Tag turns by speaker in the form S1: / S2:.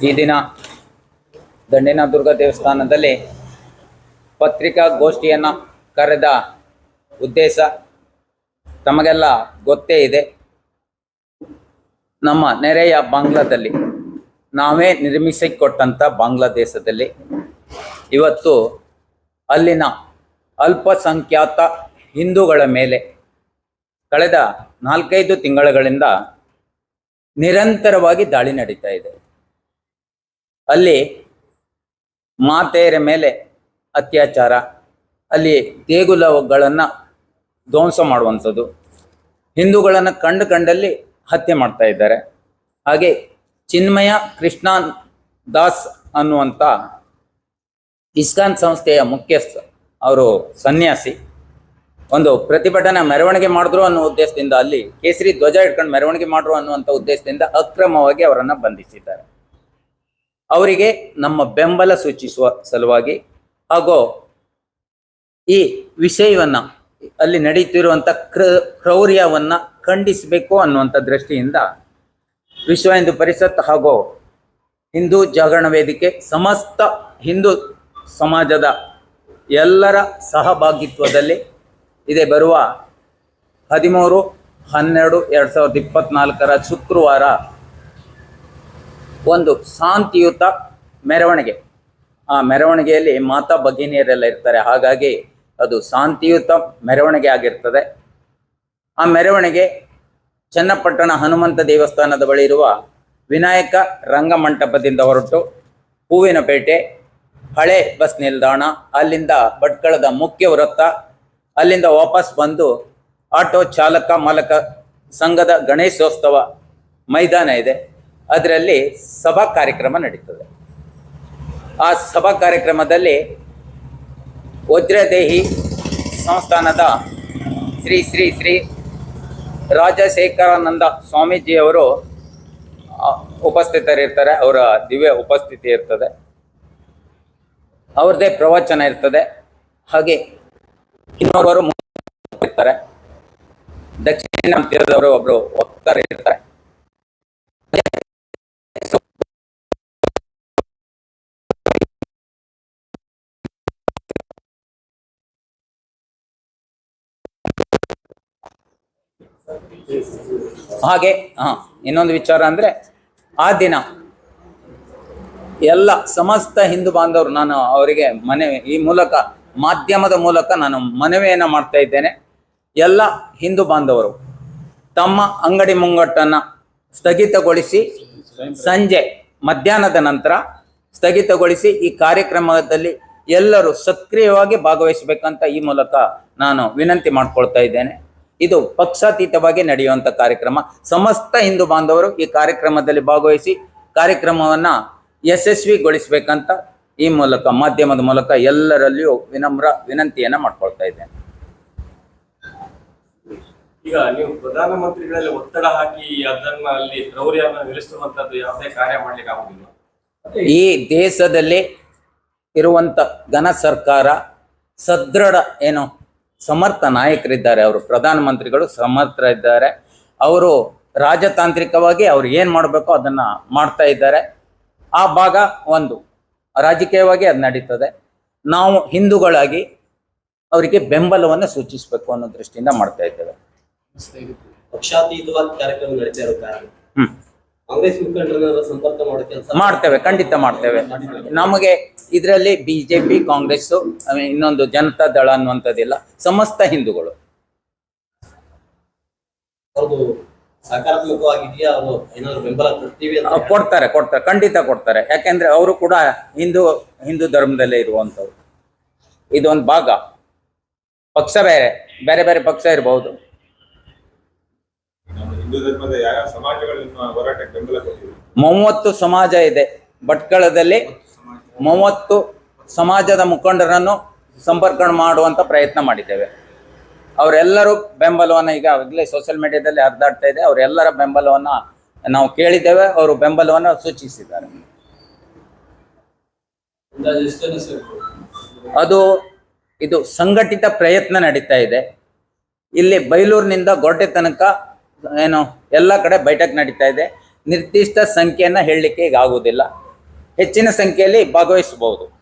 S1: ಈ ದಿನ ದಂಡಿನ ದುರ್ಗಾ ದೇವಸ್ಥಾನದಲ್ಲಿ ಪತ್ರಿಕಾಗೋಷ್ಠಿಯನ್ನು ಕರೆದ ಉದ್ದೇಶ ತಮಗೆಲ್ಲ ಗೊತ್ತೇ ಇದೆ. ನಮ್ಮ ನೆರೆಯ ಬಾಂಗ್ಲಾದಲ್ಲಿ, ನಾವೇ ನಿರ್ಮಿಸಿಕೊಟ್ಟಂಥ ಬಾಂಗ್ಲಾದೇಶದಲ್ಲಿ ಇವತ್ತು ಅಲ್ಲಿನ ಅಲ್ಪಸಂಖ್ಯಾತ ಹಿಂದೂಗಳ ಮೇಲೆ ಕಳೆದ 4-5 ತಿಂಗಳುಗಳಿಂದ ನಿರಂತರವಾಗಿ ದಾಳಿ ನಡೀತಾ ಇದೆ. ಅಲ್ಲಿ ಮಾತೆಯರ ಮೇಲೆ ಅತ್ಯಾಚಾರ, ಅಲ್ಲಿ ದೇಗುಲಗಳನ್ನು ಧ್ವಂಸ ಮಾಡುವಂಥದ್ದು, ಹಿಂದೂಗಳನ್ನು ಕಂಡಲ್ಲಿ ಹತ್ಯೆ ಮಾಡ್ತಾ ಇದ್ದಾರೆ. ಹಾಗೆ ಚಿನ್ಮಯ ಕೃಷ್ಣ ದಾಸ್ ಅನ್ನುವಂಥ ಇಸ್ಕಾನ್ ಸಂಸ್ಥೆಯ ಮುಖ್ಯಸ್ಥ, ಅವರು ಸನ್ಯಾಸಿ, ಒಂದು ಪ್ರತಿಭಟನಾ ಮೆರವಣಿಗೆ ಮಾಡಿದ್ರು ಅನ್ನೋ ಉದ್ದೇಶದಿಂದ, ಅಲ್ಲಿ ಕೇಸರಿ ಧ್ವಜ ಇಟ್ಕೊಂಡು ಮೆರವಣಿಗೆ ಮಾಡ್ರು ಅನ್ನುವಂಥ ಉದ್ದೇಶದಿಂದ ಅಕ್ರಮವಾಗಿ ಅವರನ್ನು ಬಂಧಿಸಿದ್ದಾರೆ. ಅವರಿಗೆ ನಮ್ಮ ಬೆಂಬಲ ಸೂಚಿಸುವ ಸಲುವಾಗಿ ಹಾಗೂ ಈ ವಿಷಯವನ್ನು, ಅಲ್ಲಿ ನಡೀತಿರುವಂಥ ಕ್ರೌರ್ಯವನ್ನು ಖಂಡಿಸಬೇಕು ಅನ್ನುವಂಥ ದೃಷ್ಟಿಯಿಂದ ವಿಶ್ವ ಹಿಂದೂ ಪರಿಷತ್ ಹಾಗೂ ಹಿಂದೂ ಜಾಗರಣ ವೇದಿಕೆ, ಸಮಸ್ತ ಹಿಂದೂ ಸಮಾಜದ ಎಲ್ಲರ ಸಹಭಾಗಿತ್ವದಲ್ಲಿ ಇದೇ ಬರುವ 13/12/2024 ಶುಕ್ರವಾರ ಒಂದು ಶಾಂತಿಯುತ ಮೆರವಣಿಗೆ, ಆ ಮೆರವಣಿಗೆಯಲ್ಲಿ ಮಾತಾ ಭಗಿನಿಯರೆಲ್ಲ ಇರ್ತಾರೆ, ಹಾಗಾಗಿ ಅದು ಶಾಂತಿಯುತ ಮೆರವಣಿಗೆ ಆಗಿರ್ತದೆ. ಆ ಮೆರವಣಿಗೆ ಚನ್ನಪಟ್ಟಣ ಹನುಮಂತ ದೇವಸ್ಥಾನದ ಬಳಿ ಇರುವ ವಿನಾಯಕ ರಂಗಮಂಟಪದಿಂದ ಹೊರಟು ಹೂವಿನಪೇಟೆ ಹಳೆ ಬಸ್ ನಿಲ್ದಾಣ, ಅಲ್ಲಿಂದ ಭಟ್ಕಳದ ಮುಖ್ಯ ವೃತ್ತ, ಅಲ್ಲಿಂದ ವಾಪಸ್ ಬಂದು ಆಟೋ ಚಾಲಕ ಮಾಲಕ ಸಂಘದ ಗಣೇಶೋತ್ಸವ ಮೈದಾನ ಇದೆ, ಅದರಲ್ಲಿ ಸಭಾ ಕಾರ್ಯಕ್ರಮ ನಡೀತದೆ. ಆ ಸಭಾ ಕಾರ್ಯಕ್ರಮದಲ್ಲಿ ವಜ್ರದೇಹಿ ಸಂಸ್ಥಾನದ ಶ್ರೀ ಶ್ರೀ ಶ್ರೀ ರಾಜಶೇಖರಾನಂದ ಸ್ವಾಮೀಜಿಯವರು ಉಪಸ್ಥಿತರಿರ್ತಾರೆ. ಅವರ ದಿವ್ಯ ಉಪಸ್ಥಿತಿ ಇರ್ತದೆ, ಅವ್ರದ್ದೇ ಪ್ರವಚನ ಇರ್ತದೆ. ಹಾಗೆ ಇನ್ನೊಬ್ಬರು ಇರ್ತಾರೆ, ದಕ್ಷಿಣ ತೀರದವರು ಒಬ್ಬರು ವಕ್ತಾರ ಇರ್ತಾರೆ. ಹಾಗೆ ಇನ್ನೊಂದು ವಿಚಾರ ಅಂದರೆ, ಆ ದಿನ ಎಲ್ಲ ಸಮಸ್ತ ಹಿಂದೂ ಬಾಂಧವರು, ನಾನು ಅವರಿಗೆ ಮನವಿ, ಈ ಮೂಲಕ ಮಾಧ್ಯಮದ ಮೂಲಕ ನಾನು ಮನವಿಯನ್ನು ಮಾಡ್ತಾ ಇದ್ದೇನೆ. ಎಲ್ಲ ಹಿಂದೂ ಬಾಂಧವರು ತಮ್ಮ ಅಂಗಡಿ ಮುಂಗಟ್ಟನ್ನು ಸ್ಥಗಿತಗೊಳಿಸಿ, ಸಂಜೆ ಮಧ್ಯಾಹ್ನದ ನಂತರ ಸ್ಥಗಿತಗೊಳಿಸಿ ಈ ಕಾರ್ಯಕ್ರಮದಲ್ಲಿ ಎಲ್ಲರೂ ಸಕ್ರಿಯವಾಗಿ ಭಾಗವಹಿಸಬೇಕಂತ ಈ ಮೂಲಕ ನಾನು ವಿನಂತಿ ಮಾಡ್ಕೊಳ್ತಾ ಇದ್ದೇನೆ. ಇದು ಪಕ್ಷಾತೀತವಾಗಿ ನಡೆಯುವಂಥ ಕಾರ್ಯಕ್ರಮ. ಸಮಸ್ತ ಹಿಂದೂ ಬಾಂಧವರು ಈ ಕಾರ್ಯಕ್ರಮದಲ್ಲಿ ಭಾಗವಹಿಸಿ ಕಾರ್ಯಕ್ರಮವನ್ನು ಯಶಸ್ವಿಗೊಳಿಸಬೇಕಂತ ಈ ಮೂಲಕ, ಮಾಧ್ಯಮದ ಮೂಲಕ ಎಲ್ಲರಲ್ಲಿಯೂ ವಿನಮ್ರ ವಿನಂತಿಯನ್ನು ಮಾಡ್ಕೊಳ್ತಾ ಇದ್ದೇನೆ.
S2: ಈಗ ನೀವು ಪ್ರಧಾನಮಂತ್ರಿಗಳಲ್ಲಿ ಒತ್ತಡ ಹಾಕಿ ಅದನ್ನ ಅಲ್ಲಿ ಕ್ರೌರ್ಯವನ್ನು ನಿಲ್ಲಿಸುವಂತದ್ದು ಯಾವುದೇ ಕಾರ್ಯ ಮಾಡ್ಲಿಕ್ಕೆ ಆಗುದಿಲ್ಲ.
S1: ಈ ದೇಶದಲ್ಲಿ ಇರುವಂತ ಘನ ಸರ್ಕಾರ, ಸದೃಢ ಏನು ಸಮರ್ಥ ನಾಯಕರಿದ್ದಾರೆ, ಅವರು ಪ್ರಧಾನಮಂತ್ರಿಗಳು ಸಮರ್ಥರಿದ್ದಾರೆ. ಅವರು ರಾಜತಾಂತ್ರಿಕವಾಗಿ ಅವ್ರು ಏನು ಮಾಡಬೇಕೋ ಅದನ್ನು ಮಾಡ್ತಾ ಇದ್ದಾರೆ. ಆ ಭಾಗ ಒಂದು ರಾಜಕೀಯವಾಗಿ ಅದು ನಡೀತದೆ. ನಾವು ಹಿಂದೂಗಳಾಗಿ ಅವರಿಗೆ ಬೆಂಬಲವನ್ನು ಸೂಚಿಸಬೇಕು ಅನ್ನೋ ದೃಷ್ಟಿಯಿಂದ ಮಾಡ್ತಾ ಇದ್ದೇವೆ.
S3: ಪಕ್ಷಾತೀತವಾದ ಕಾರ್ಯಕ್ರಮ ನಡೀತಾ ಇರೋ ಕಾರಣ ಕಾಂಗ್ರೆಸ್ ಮುಖಂಡರನ್ನ ಸಂಪರ್ಕ ಮಾಡೋ ಕೆಲಸ
S1: ಮಾಡ್ತೇವೆ, ಖಂಡಿತ ಮಾಡ್ತೇವೆ. ನಮಗೆ ಇದರಲ್ಲಿ ಬಿಜೆಪಿ, ಕಾಂಗ್ರೆಸ್, ಇನ್ನೊಂದು ಜನತಾ ದಳ ಅನ್ನುವಂಥದ್ದಿಲ್ಲ, ಸಮಸ್ತ ಹಿಂದೂಗಳು.
S3: ಅವ್ರದ್ದು ಸಕಾರಾತ್ಮಕವಾಗಿದೆಯಾ, ಅವರು ಏನಾದ್ರು ಬೆಂಬಲ ಕೊಡ್ತೀವಿ ಅಂತ
S1: ಕೊಡ್ತಾರೆ, ಖಂಡಿತ ಕೊಡ್ತಾರೆ. ಯಾಕೆಂದ್ರೆ ಅವರು ಕೂಡ ಹಿಂದೂ ಧರ್ಮದಲ್ಲೇ ಇರುವಂಥವ್ರು. ಇದೊಂದು ಭಾಗ. ಪಕ್ಷ ಬೇರೆ ಬೇರೆ ಪಕ್ಷ ಇರಬಹುದು.
S4: ಹಿಂದೂ ಧರ್ಮದ ಯಾವ ಸಮಾಜಗಳನ್ನು ಹೋರಾಟಕ್ಕೆ ಬೆಂಬಲ ಕೊಡ್ತೀವಿ?
S1: 30 ಸಮಾಜ ಇದೆ ಭಟ್ಕಳದಲ್ಲಿ. 30 ಸಮಾಜದ ಮುಖಂಡರನ್ನು ಸಂಪರ್ಕ ಮಾಡುವಂತ ಪ್ರಯತ್ನ ಮಾಡಿದ್ದೇವೆ. ಅವರೆಲ್ಲರೂ ಬೆಂಬಲವನ್ನು ಈಗಾಗಲೇ ಸೋಷಿಯಲ್ ಮೀಡಿಯಾದಲ್ಲಿ ಹರಿದಾಡ್ತಾ ಇದೆ. ಅವರೆಲ್ಲರ ಬೆಂಬಲವನ್ನು ನಾವು ಕೇಳಿದ್ದೇವೆ, ಅವರು ಬೆಂಬಲವನ್ನು ಸೂಚಿಸಿದ್ದಾರೆ. ಇದು ಸಂಘಟಿತ ಪ್ರಯತ್ನ ನಡೀತಾ ಇದೆ. ಇಲ್ಲಿ ಬೈಲೂರಿನಿಂದ ಗೋಟೆ ತನಕ ಏನು ಎಲ್ಲ ಕಡೆ ಬೈಠಕ್ ನಡೀತಾ ಇದೆ. ನಿರ್ದಿಷ್ಟ ಸಂಖ್ಯೆಯನ್ನು ಹೇಳಲಿಕ್ಕೆ ಈಗ ಆಗುವುದಿಲ್ಲ. ಹೆಚ್ಚಿನ ಸಂಖ್ಯೆಯಲ್ಲಿ ಭಾಗವಹಿಸಬಹುದು.